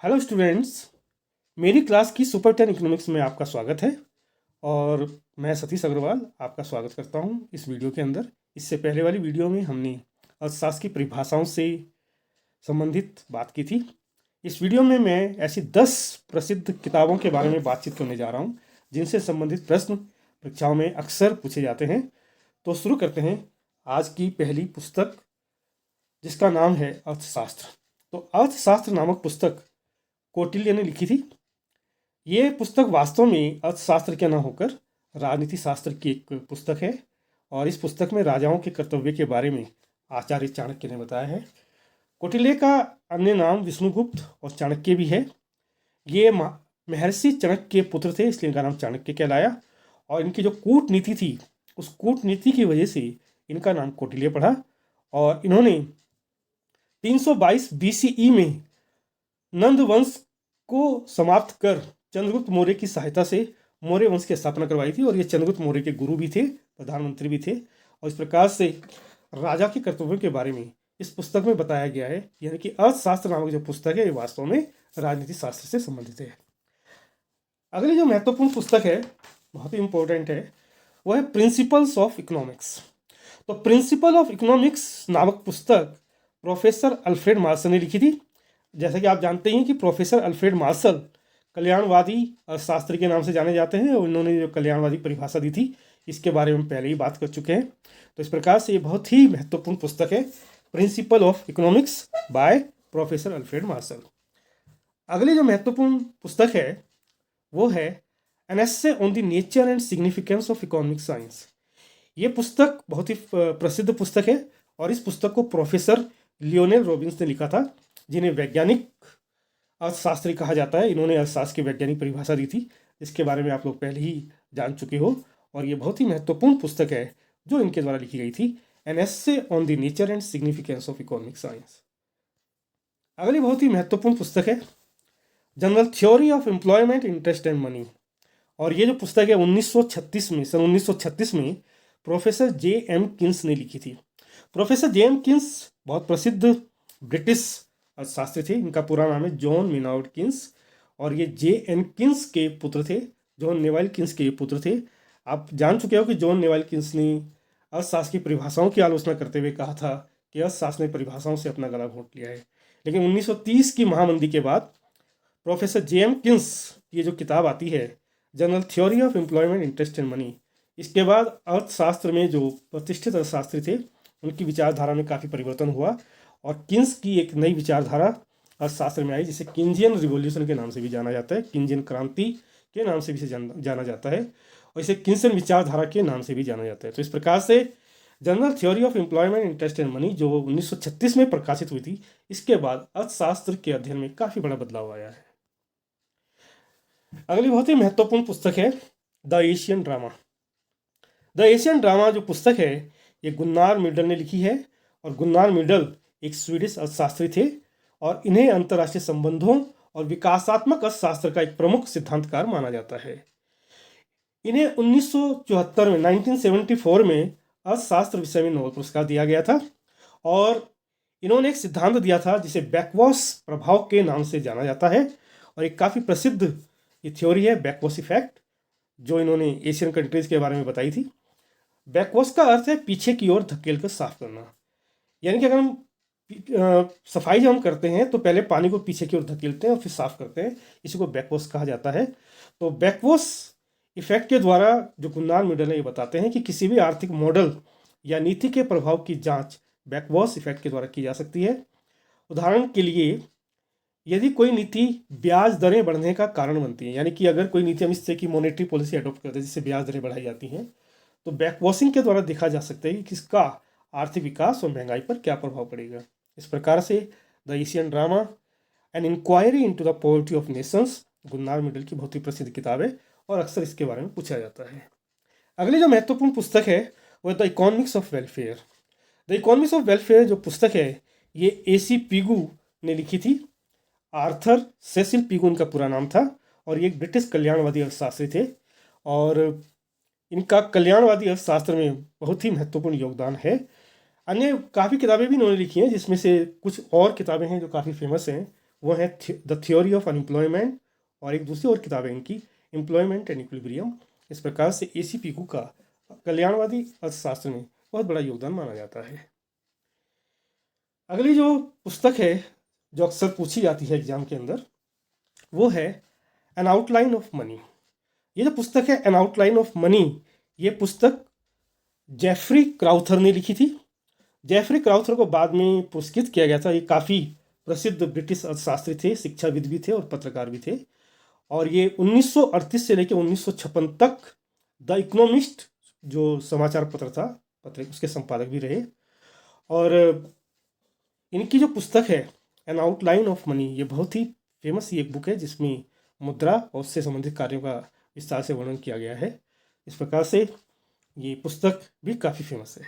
Hello students, मेरी class की super 10 economics में आपका स्वागत है। और मैं सतीश अग्रवाल आपका स्वागत करता हूं इस वीडियो के अंदर। इससे पहले वाली वीडियो में हमने अर्थशास्त्र की परिभाषाओं से संबंधित बात की थी। इस वीडियो में मैं ऐसी 10 प्रसिद्ध किताबों के बारे में बातचीत करने जा रहा हूं जिनसे संबंधित प्रश्न परीक्षाओं में अक्सर पूछे जाते हैं। तो शुरू करते हैं आज की पहली पुस्तक, जिसका नाम है अर्थशास्त्र। तो अर्थशास्त्र नामक पुस्तक कौटिल्य ने लिखी थी। ये पुस्तक वास्तव में अर्थशास्त्र के न होकर राजनीति शास्त्र की एक पुस्तक है, और इस पुस्तक में राजाओं के कर्तव्य के बारे में आचार्य चाणक्य ने बताया है। कौटिल्य का अन्य नाम विष्णुगुप्त और चाणक्य भी है। ये महर्षि चाणक्य के पुत्र थे, इसलिए इनका नाम चाणक्य कहलाया। और इनकी जो कूटनीति थी, उस कूटनीति की वजह से इनका नाम कौटिल्य पड़ा। और इन्होंने 322 BCE में नंद वंश को समाप्त कर चंद्रगुप्त मौर्य की सहायता से मौर्य वंश की स्थापना करवाई थी। और ये चंद्रगुप्त मौर्य के गुरु भी थे, प्रधानमंत्री भी थे। और इस प्रकार से राजा के कर्तव्यों के बारे में इस पुस्तक में बताया गया है। यानी कि अर्थशास्त्र नामक जो पुस्तक है, ये वास्तव में राजनीति शास्त्र से संबंधित है। अगली जो महत्वपूर्ण पुस्तक है, बहुत ही इंपॉर्टेंट है, वह है प्रिंसिपल्स ऑफ इकोनॉमिक्स। तो प्रिंसिपल ऑफ इकोनॉमिक्स नामक पुस्तक प्रोफेसर अल्फ्रेड मार्शल ने लिखी थी। जैसा कि आप जानते हैं कि प्रोफेसर अल्फ्रेड मार्शल कल्याणवादी अर्थशास्त्री के नाम से जाने जाते हैं, और इन्होंने जो कल्याणवादी परिभाषा दी थी, इसके बारे में पहले ही बात कर चुके हैं। तो इस प्रकार से ये बहुत ही महत्वपूर्ण पुस्तक है, principle of economics by professor Alfred Marshall. अगली जो महत्वपूर्ण पुस्तक है वो है an essay on the nature and significance of economic science. ये पुस्तक बहुत ही प्रसिद्ध पुस्तक है, और इस पुस्तक को प्रोफेसर लियोनेल रॉबिन्स ने लिखा था, जिन्हें वैज्ञानिक अर्थशास्त्री कहा जाता है। इन्होंने अर्थशास्त्र की वैज्ञानिक परिभाषा दी थी, जिसके बारे में आप लोग पहले ही जान चुके हो। और ये बहुत ही महत्वपूर्ण पुस्तक है जो इनके द्वारा लिखी गई थी, an essay on the nature and significance of economic science. अगली बहुत ही महत्वपूर्ण पुस्तक है general theory of employment, interest and money. और ये जो पुस्तक है 1936 में प्रोफेसर J.M. किन्स ने लिखी थी। Professor J.M. किन्स बहुत प्रसिद्ध ब्रिटिश अर्थशास्त्री थे। इनका पूरा नाम है जॉन मेनार्ड किन्स, और ये J.N. किन्स के पुत्र थे, जॉन नेवाइल किन्स के पुत्र थे। आप जान चुके हो कि जॉन नेवाइल किन्स ने अर्थशास्त्र की परिभाषाओं की आलोचना करते हुए कहा था कि अर्थशास्त्र ने परिभाषाओं से अपना गला घोंट लिया है। लेकिन 1930 की महामंदी के बाद प्रोफेसर J.M. किन्स की जो किताब आती है, general theory of employment, interest and money, इसके बाद अर्थशास्त्र में जो प्रतिष्ठित अर्थशास्त्री थे, उनकी विचारधारा में काफ़ी परिवर्तन हुआ, और किन्स की एक नई विचारधारा अर्थशास्त्र में आई, जिसे किन्जियन रिवॉल्यूशन के नाम से भी जाना जाता है, किन्जियन क्रांति के नाम से भी इसे जाना जाता है, और इसे किन्सियन विचारधारा के नाम से भी जाना जाता है। तो इस प्रकार से general theory of employment, interest and money जो 1936 में प्रकाशित हुई थी, इसके बाद अर्थशास्त्र के अध्ययन में काफ़ी बड़ा बदलाव आया है। अगली बहुत ही महत्वपूर्ण पुस्तक है the Asian drama. The Asian drama जो पुस्तक है, ये गुन्नार मिडल ने लिखी है। और गुन्नार मिडल एक स्वीडिश अर्थशास्त्री थे, और इन्हें अंतर्राष्ट्रीय संबंधों और विकासात्मक अर्थशास्त्र का एक प्रमुख सिद्धांतकार माना जाता है। इन्हें 1974 में 1974 में अर्थशास्त्र विषय में नोबेल पुरस्कार दिया गया था, और इन्होंने एक सिद्धांत दिया था जिसे बैकवॉश प्रभाव के नाम से जाना जाता है। और एक काफ़ी प्रसिद्ध ये थ्योरी है बैकवॉश इफेक्ट, जो इन्होंने एशियन कंट्रीज़ के बारे में बताई थी। बैकवॉश का अर्थ है पीछे की ओर धकेल कर साफ करना। यानी कि अगर हम सफाई जब हम करते हैं तो पहले पानी को पीछे की ओर धकेलते हैं और फिर साफ करते हैं, इसी को बैकवॉश कहा जाता है। तो बैकवॉश इफेक्ट के द्वारा जो गुन्नार मिडल है, ये बताते हैं कि किसी भी आर्थिक मॉडल या नीति के प्रभाव की जांच बैकवॉश इफेक्ट के द्वारा की जा सकती है। उदाहरण के लिए, यदि कोई नीति ब्याज दरें बढ़ने का कारण बनती है, यानी कि अगर कोई नीति हम इस तरह की मॉनेटरी पॉलिसी अडॉप्ट करते हैं जिससे ब्याज दरें बढ़ाई जाती हैं, तो बैकवॉशिंग के द्वारा देखा जा सकता है कि किसका आर्थिक विकास और महंगाई पर क्या प्रभाव पड़ेगा। इस प्रकार से the Asian drama, an inquiry into the poverty of nations, Gunnar Myrdal की बहुत ही प्रसिद्ध किताब है, और अक्सर इसके बारे में पूछा जाता है। अगली जो महत्वपूर्ण पुस्तक है वह the economics of welfare. The economics of welfare जो पुस्तक है, ये AC पीगू ने लिखी थी। आर्थर सेसिल पीगू इनका पूरा नाम था, और ये एक ब्रिटिश कल्याणवादी अर्थशास्त्री थे, और इनका कल्याणवादी अर्थशास्त्र में बहुत ही महत्वपूर्ण योगदान है। अन्य काफ़ी किताबें भी इन्होंने लिखी हैं, जिसमें से कुछ और किताबें हैं जो काफ़ी फेमस हैं। वो है द थ्योरी ऑफ अनएम्प्लॉयमेंट, और एक दूसरी और किताब है इनकी, एम्प्लॉयमेंट एंड इक्विलिब्रियम। इस प्रकार से AC पीकू का कल्याणवादी अर्थशास्त्र में बहुत बड़ा योगदान माना जाता है। अगली जो पुस्तक है जो अक्सर पूछी जाती है एग्जाम के अंदर, वो है एन आउटलाइन ऑफ मनी। ये जो पुस्तक है एन आउटलाइन ऑफ मनी, ये पुस्तक जेफरी क्राउथर ने लिखी थी। जेफरी क्राउथर को बाद में पुरस्कृत किया गया था। ये काफ़ी प्रसिद्ध ब्रिटिश अर्थशास्त्री थे, शिक्षाविद भी थे और पत्रकार भी थे। और ये 1938 से लेकर 1956 तक द इकोनॉमिस्ट जो समाचार पत्र था, पत्र उसके संपादक भी रहे। और इनकी जो पुस्तक है एन आउटलाइन ऑफ मनी, ये बहुत ही फेमस एक बुक है जिसमें मुद्रा और उससे संबंधित कार्यों का विस्तार से वर्णन किया गया है। इस प्रकार से ये पुस्तक भी काफ़ी फेमस है।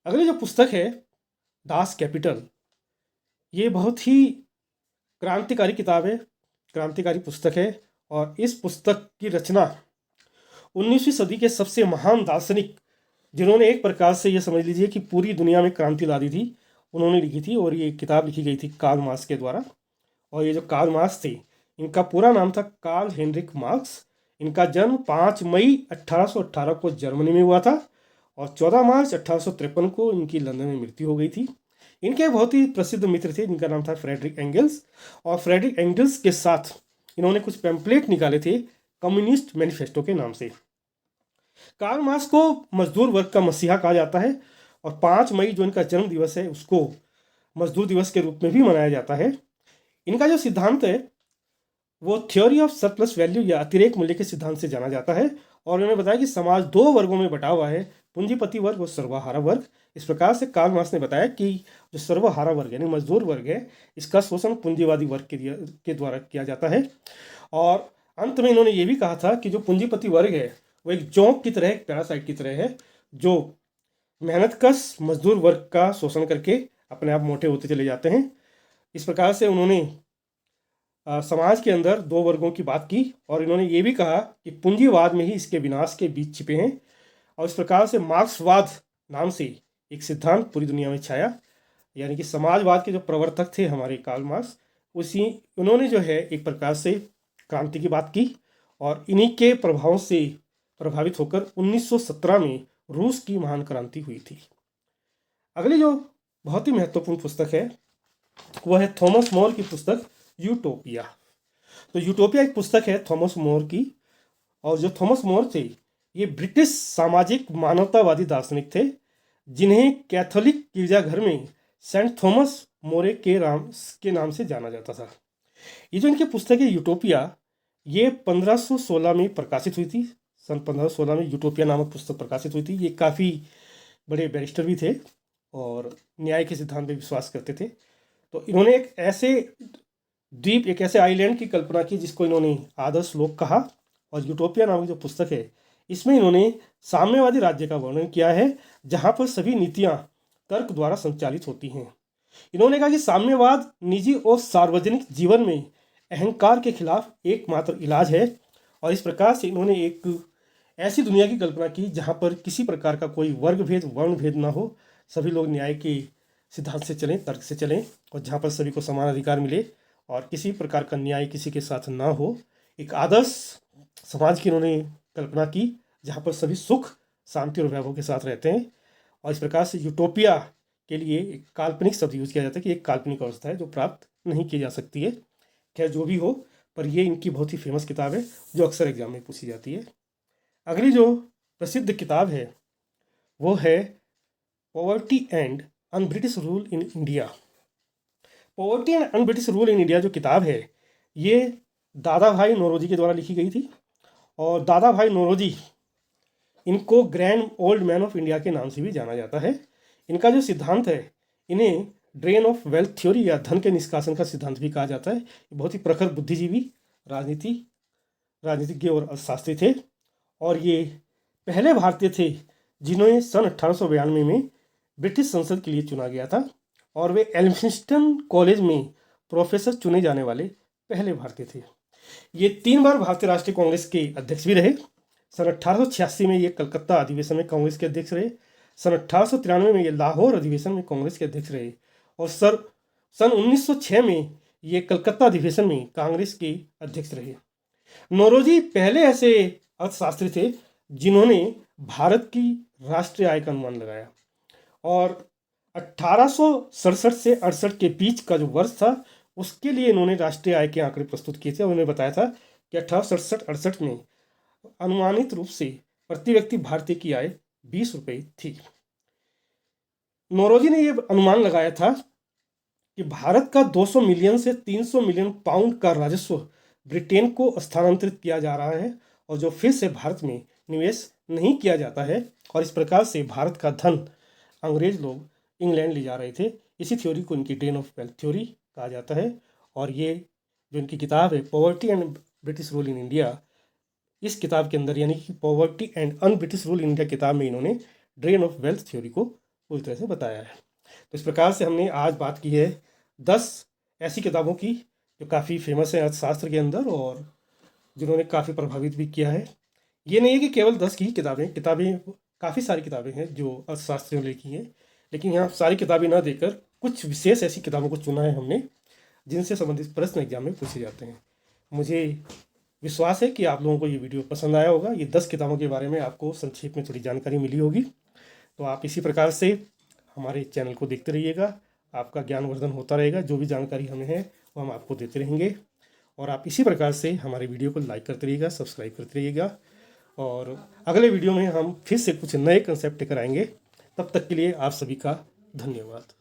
अगली जो पुस्तक है दास कैपिटल, ये बहुत ही क्रांतिकारी किताब है, क्रांतिकारी पुस्तक है। और इस पुस्तक की रचना 19वीं सदी के सबसे महान दार्शनिक, जिन्होंने एक प्रकार से ये समझ लीजिए कि पूरी दुनिया में क्रांति ला दी थी, उन्होंने लिखी थी। और ये किताब लिखी गई थी कार्ल मार्क्स के द्वारा। और ये जो कार्ल मार्क्स थे, इनका पूरा नाम था कार्ल हेनरिक मार्क्स। इनका जन्म 5 मई 1818 को जर्मनी में हुआ था और 14 मार्च 1853 को इनकी लंदन में मृत्यु हो गई थी। इनके बहुत ही प्रसिद्ध मित्र थे जिनका नाम था फ्रेडरिक एंगल्स। और फ्रेडरिक एंगल्स के साथ इन्होंने कुछ पैम्पलेट निकाले थे कम्युनिस्ट मैनिफेस्टो के नाम से। कार्ल मार्क्स को मजदूर वर्ग का मसीहा कहा जाता है और 5 मई जो इनका जन्म दिवस है उसको मजदूर दिवस के रूप में भी मनाया जाता है। इनका जो सिद्धांत है वो थ्योरी ऑफ सरप्लस वैल्यू या अतिरेक मूल्य के सिद्धांत से जाना जाता है। और उन्होंने बताया कि समाज 2 वर्गों में बटा हुआ है, पूंजीपति वर्ग और सर्वहारा वर्ग। इस प्रकार से कार्ल मार्क्स ने बताया कि जो सर्वहारा वर्ग यानी मजदूर वर्ग है, इसका शोषण पूंजीवादी वर्ग के द्वारा किया जाता है। और अंत में इन्होंने ये भी कहा था कि जो पूंजीपति वर्ग है वो एक जोंक की तरह, एक पैरासाइट की तरह है, जो मेहनतकश मजदूर वर्ग का शोषण करके अपने आप मोटे होते चले जाते हैं। इस प्रकार से उन्होंने समाज के अंदर 2 वर्गों की बात की और इन्होंने ये भी कहा कि पूंजीवाद में ही इसके विनाश के बीज छिपे हैं। और इस प्रकार से मार्क्सवाद नाम से एक सिद्धांत पूरी दुनिया में छाया, यानी कि समाजवाद के जो प्रवर्तक थे हमारे कार्ल मार्क्स, उन्होंने जो है एक प्रकार से क्रांति की बात की। और इन्हीं के प्रभावों से प्रभावित होकर 1917 में रूस की महान क्रांति हुई थी। अगली जो बहुत ही महत्वपूर्ण पुस्तक है वह है थॉमस मोर की पुस्तक यूटोपिया। तो यूटोपिया एक पुस्तक है थॉमस मोर की। और जो थॉमस मोर थे ये ब्रिटिश सामाजिक मानवतावादी दार्शनिक थे, जिन्हें कैथोलिक गिरजाघर में सेंट थॉमस मोरे के नाम से जाना जाता था। ये जो इनकी पुस्तक है यूटोपिया, ये 1516 में प्रकाशित हुई थी। सन 1516 में यूटोपिया नामक पुस्तक प्रकाशित हुई थी। ये काफ़ी बड़े बैरिस्टर भी थे और न्याय के सिद्धांत में विश्वास करते थे। तो इन्होंने एक ऐसे द्वीप, एक ऐसे आइलैंड की कल्पना की जिसको इन्होंने आदर्श लोक कहा। और यूटोपिया नामक जो पुस्तक है इसमें इन्होंने साम्यवादी राज्य का वर्णन किया है जहाँ पर सभी नीतियाँ तर्क द्वारा संचालित होती हैं। इन्होंने कहा कि साम्यवाद निजी और सार्वजनिक जीवन में अहंकार के खिलाफ एकमात्र इलाज है। और इस प्रकार से इन्होंने एक ऐसी दुनिया की कल्पना की जहाँ पर किसी प्रकार का कोई वर्ग भेद, वर्ण भेद ना हो, सभी लोग न्याय के सिद्धांत से चलें, तर्क से चलें, और जहाँ पर सभी को समान अधिकार मिले और किसी प्रकार का न्याय किसी के साथ ना हो। एक आदर्श समाज की इन्होंने कल्पना की जहाँ पर सभी सुख, शांति और वैभव के साथ रहते हैं। और इस प्रकार से यूटोपिया के लिए एक काल्पनिक शब्द यूज किया जाता है कि एक काल्पनिक अवस्था है जो प्राप्त नहीं की जा सकती है। खैर जो भी हो, पर ये इनकी बहुत ही फेमस किताब है जो अक्सर एग्जाम में पूछी जाती है। अगली जो प्रसिद्ध किताब है वो है poverty and un British rule in India. Poverty and un British rule in India जो किताब है ये दादा भाई नौरोजी के द्वारा लिखी गई थी। और दादा भाई नौरोजी, इनको grand old man of India के नाम से भी जाना जाता है। इनका जो सिद्धांत है इन्हें ड्रेन ऑफ वेल्थ थ्योरी या धन के निष्कासन का सिद्धांत भी कहा जाता है। बहुत ही प्रखर बुद्धिजीवी, राजनीतिज्ञ और अर्थशास्त्री थे। और ये पहले भारतीय थे जिन्हें सन 1892 में ब्रिटिश संसद के लिए चुना गया था। और वे एल्फिंस्टन कॉलेज में प्रोफेसर चुने जाने वाले पहले भारतीय थे। ये 3 बार भारतीय राष्ट्रीय कांग्रेस के अध्यक्ष भी रहे। सन 1886 में ये कलकत्ता अधिवेशन में कांग्रेस के अध्यक्ष रहे। सन 1893 में ये लाहौर अधिवेशन में कांग्रेस के अध्यक्ष रहे। और सन 1906 में ये कलकत्ता अधिवेशन में कांग्रेस के अध्यक्ष रहे। नौरोजी पहले ऐसे अर्थशास्त्री थे जिन्होंने भारत की राष्ट्रीय आय का अनुमान लगाया, और 1867 से 68 के बीच का जो वर्ष था उसके लिए इन्होंने राष्ट्रीय आय के आंकड़े प्रस्तुत किए थे। उन्होंने बताया था कि 1867-68 में अनुमानित रूप से प्रति व्यक्ति भारतीय की आय 20 रुपये थी। नौरोजी ने यह अनुमान लगाया था कि भारत का 200 मिलियन से 300 मिलियन पाउंड का राजस्व ब्रिटेन को स्थानांतरित किया जा रहा है, और जो फिर से भारत में निवेश नहीं किया जाता है, और इस प्रकार से भारत का धन अंग्रेज लोग इंग्लैंड ले जा रहे थे। इसी थ्योरी को इनकी ड्रेन ऑफ वेल्थ थ्योरी कहा जाता है। और ये जो इनकी किताब है poverty and British rule in India, इस किताब के अंदर यानी कि poverty and un British rule in India किताब में इन्होंने ड्रेन ऑफ वेल्थ थ्योरी को पूरी तरह से बताया है। तो इस प्रकार से हमने आज बात की है 10 ऐसी किताबों की जो काफ़ी फेमस है अर्थशास्त्र के अंदर और जिन्होंने काफ़ी प्रभावित भी किया है। ये नहीं है कि केवल 10 की किताबें काफ़ी सारी किताबें हैं जो अर्थशास्त्रियों ने लिखी हैं, लेकिन यहाँ सारी किताबें ना देकर कुछ विशेष ऐसी किताबों को चुना है हमने जिनसे संबंधित प्रश्न एग्जाम में पूछे जाते हैं। मुझे विश्वास है कि आप लोगों को ये वीडियो पसंद आया होगा। ये 10 किताबों के बारे में आपको संक्षेप में थोड़ी जानकारी मिली होगी। तो आप इसी प्रकार से हमारे चैनल को देखते रहिएगा, आपका ज्ञानवर्धन होता रहेगा। जो भी जानकारी हमें है वो हम आपको देते रहेंगे, और आप इसी प्रकार से हमारे वीडियो को लाइक करते रहिएगा, सब्सक्राइब करते रहिएगा। और अगले वीडियो में हम फिर से कुछ नए कंसेप्ट लेकर आएंगे। तब तक के लिए आप सभी का धन्यवाद।